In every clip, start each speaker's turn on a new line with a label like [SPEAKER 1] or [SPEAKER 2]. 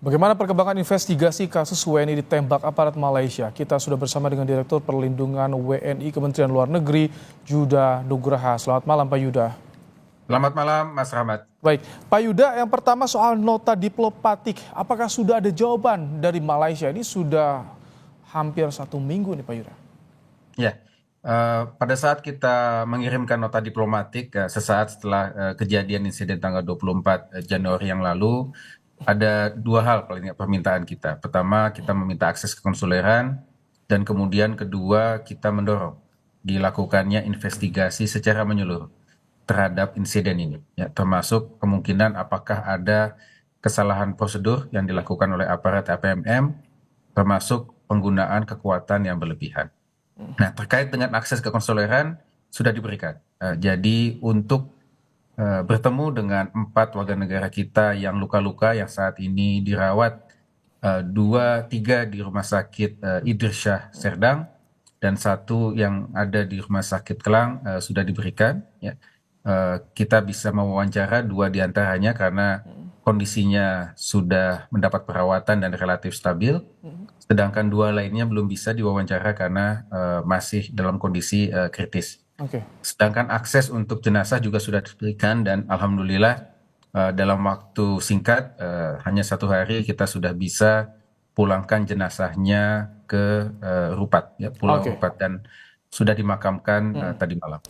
[SPEAKER 1] Bagaimana perkembangan investigasi kasus WNI ditembak aparat Malaysia? Kita sudah bersama dengan Direktur Perlindungan WNI Kementerian Luar Negeri, Yuda Nugraha. Selamat malam Pak Yuda.
[SPEAKER 2] Selamat malam, Mas Rahmat.
[SPEAKER 1] Baik, Pak Yuda, yang pertama soal nota diplomatik. Apakah sudah ada jawaban dari Malaysia? Ini sudah hampir 1 minggu nih Pak Yuda.
[SPEAKER 2] Ya, pada saat kita mengirimkan nota diplomatik sesaat setelah kejadian insiden tanggal 24 Januari yang lalu, ada dua hal paling permintaan kita. Pertama, kita meminta akses ke konsuleran, dan kemudian kedua, kita mendorong dilakukannya investigasi secara menyeluruh terhadap insiden ini, ya, termasuk kemungkinan apakah ada kesalahan prosedur yang dilakukan oleh aparat APMM, termasuk penggunaan kekuatan yang berlebihan. Nah, terkait dengan akses ke konsuleran sudah diberikan. Jadi untuk bertemu dengan 4 warga negara kita yang luka-luka yang saat ini dirawat, 3 di Rumah Sakit Idris Shah Serdang dan 1 yang ada di Rumah Sakit Kelang sudah diberikan. Ya. Kita bisa mewawancara 2 diantaranya karena kondisinya sudah mendapat perawatan dan relatif stabil, sedangkan 2 lainnya belum bisa diwawancara karena masih dalam kondisi kritis. Sedangkan akses untuk jenazah juga sudah diberikan dan alhamdulillah dalam waktu singkat, hanya 1 hari kita sudah bisa pulangkan jenazahnya ke Rupat, ya, Pulau Rupat, dan sudah dimakamkan tadi malam.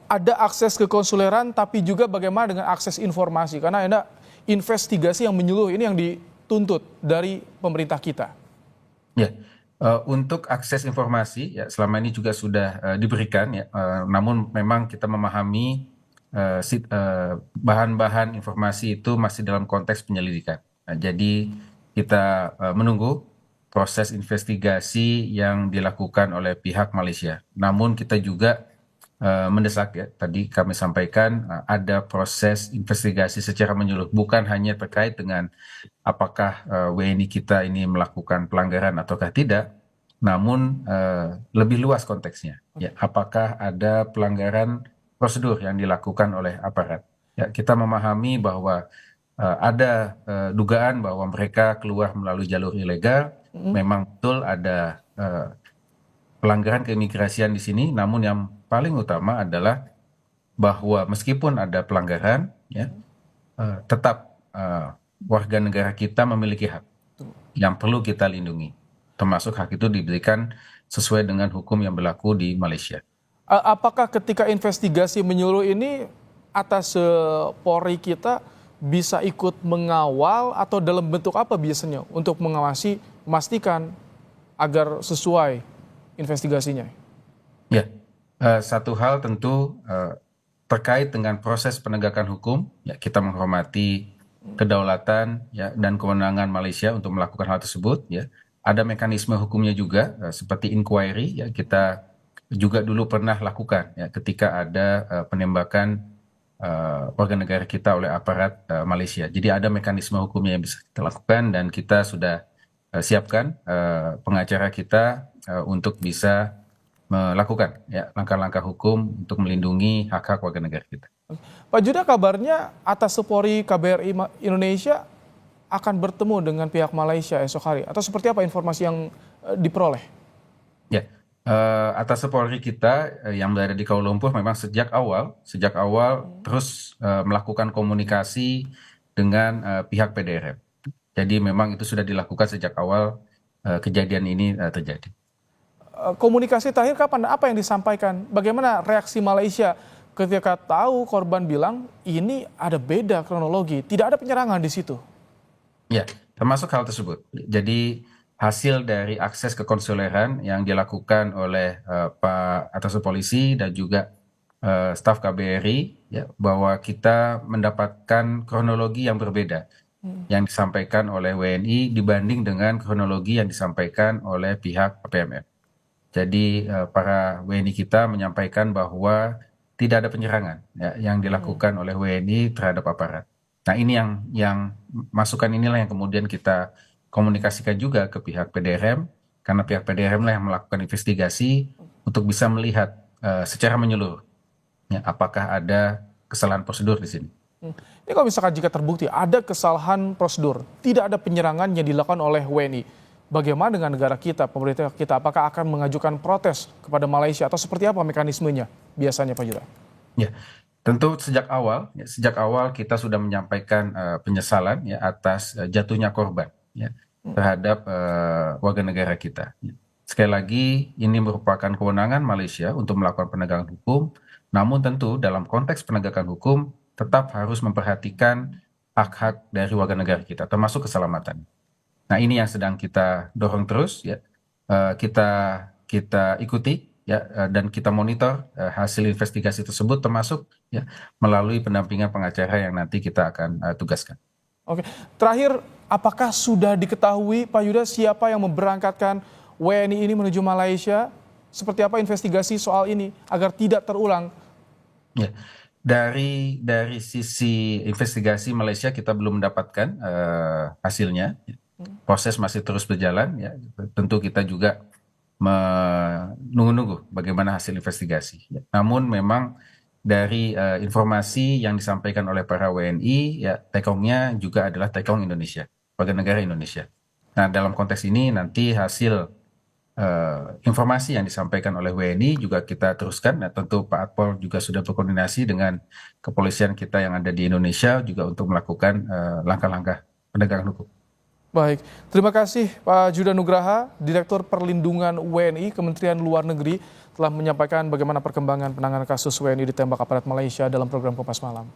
[SPEAKER 1] Ada akses ke konsuleran, tapi juga bagaimana dengan akses informasi? Karena ada investigasi yang menyeluruh ini yang dituntut dari pemerintah kita.
[SPEAKER 2] Ya, untuk akses informasi ya selama ini juga sudah diberikan, ya, namun memang kita memahami bahan-bahan informasi itu masih dalam konteks penyelidikan. Nah, jadi kita menunggu proses investigasi yang dilakukan oleh pihak Malaysia. Namun kita juga mendesak, ya, tadi kami sampaikan ada proses investigasi secara menyeluruh, bukan hanya terkait dengan apakah WNI kita ini melakukan pelanggaran ataukah tidak, namun lebih luas konteksnya. Ya, apakah ada pelanggaran prosedur yang dilakukan oleh aparat? Ya, kita memahami bahwa ada dugaan bahwa mereka keluar melalui jalur ilegal. Memang betul ada pelanggaran keimigrasian di sini, namun yang paling utama adalah bahwa meskipun ada pelanggaran, ya, tetap warga negara kita memiliki hak yang perlu kita lindungi, termasuk hak itu diberikan sesuai dengan hukum yang berlaku di Malaysia.
[SPEAKER 1] Apakah ketika investigasi menyeluruh ini atas Polri kita bisa ikut mengawal atau dalam bentuk apa biasanya untuk mengawasi, memastikan agar sesuai investigasinya?
[SPEAKER 2] Ya, satu hal tentu terkait dengan proses penegakan hukum, ya, kita menghormati kedaulatan, ya, dan kewenangan Malaysia untuk melakukan hal tersebut. Ya, ada mekanisme hukumnya juga seperti inquiry, ya, kita juga dulu pernah lakukan, ya, ketika ada penembakan warga negara kita oleh aparat Malaysia. Jadi ada mekanisme hukumnya yang bisa kita lakukan dan kita sudah siapkan pengacara kita untuk bisa melakukan, ya, langkah-langkah hukum untuk melindungi hak-hak warga negara kita.
[SPEAKER 1] Pak Yuda, kabarnya atas Polri KBRI Indonesia akan bertemu dengan pihak Malaysia esok hari, atau seperti apa informasi yang diperoleh?
[SPEAKER 2] Ya, atas Polri kita yang berada di Kuala Lumpur memang sejak awal terus melakukan komunikasi dengan pihak PDRM. Jadi memang itu sudah dilakukan sejak awal kejadian ini terjadi.
[SPEAKER 1] Komunikasi terakhir kapan? Apa yang disampaikan? Bagaimana reaksi Malaysia ketika tahu korban bilang ini ada beda kronologi, tidak ada penyerangan di situ?
[SPEAKER 2] Ya, termasuk hal tersebut. Jadi hasil dari akses ke konsuleran yang dilakukan oleh Pak Atas Polisi dan juga staf KBRI, ya, bahwa kita mendapatkan kronologi yang berbeda yang disampaikan oleh WNI dibanding dengan kronologi yang disampaikan oleh pihak APMM. Jadi para WNI kita menyampaikan bahwa tidak ada penyerangan, ya, yang dilakukan oleh WNI terhadap aparat. Nah, ini yang masukan inilah yang kemudian kita komunikasikan juga ke pihak PDRM, karena pihak PDRM lah yang melakukan investigasi untuk bisa melihat secara menyeluruh, ya, apakah ada kesalahan prosedur di sini.
[SPEAKER 1] Ini kalau misalkan jika terbukti ada kesalahan prosedur, tidak ada penyerangan yang dilakukan oleh WNI, bagaimana dengan negara kita, pemerintah kita, apakah akan mengajukan protes kepada Malaysia atau seperti apa mekanismenya biasanya Pak Judah?
[SPEAKER 2] Ya, tentu sejak awal kita sudah menyampaikan penyesalan ya atas jatuhnya korban ya terhadap warga negara kita. Ya. Sekali lagi, ini merupakan kewenangan Malaysia untuk melakukan penegakan hukum, namun tentu dalam konteks penegakan hukum tetap harus memperhatikan hak-hak dari warga negara kita, termasuk keselamatan. Nah, ini yang sedang kita dorong terus ya. Kita kita ikuti ya dan kita monitor hasil investigasi tersebut termasuk ya melalui pendampingan pengacara yang nanti kita akan tugaskan.
[SPEAKER 1] Oke, terakhir apakah sudah diketahui Pak Yuda siapa yang memberangkatkan WNI ini menuju Malaysia? Seperti apa investigasi soal ini agar tidak terulang?
[SPEAKER 2] Ya, dari sisi investigasi Malaysia kita belum mendapatkan hasilnya. Proses masih terus berjalan. Ya. Tentu kita juga menunggu-nunggu bagaimana hasil investigasi. Ya. Namun memang dari informasi yang disampaikan oleh para WNI, ya tekongnya juga adalah tekong Indonesia, warga negara Indonesia. Nah, dalam konteks ini nanti hasil informasi yang disampaikan oleh WNI juga kita teruskan. Nah, tentu Pak Atpol juga sudah berkoordinasi dengan kepolisian kita yang ada di Indonesia juga untuk melakukan langkah-langkah penegakan hukum.
[SPEAKER 1] Baik, terima kasih Pak Judah Nugraha, Direktur Perlindungan WNI Kementerian Luar Negeri telah menyampaikan bagaimana perkembangan penanganan kasus WNI ditembak aparat Malaysia dalam program Kompas Malam.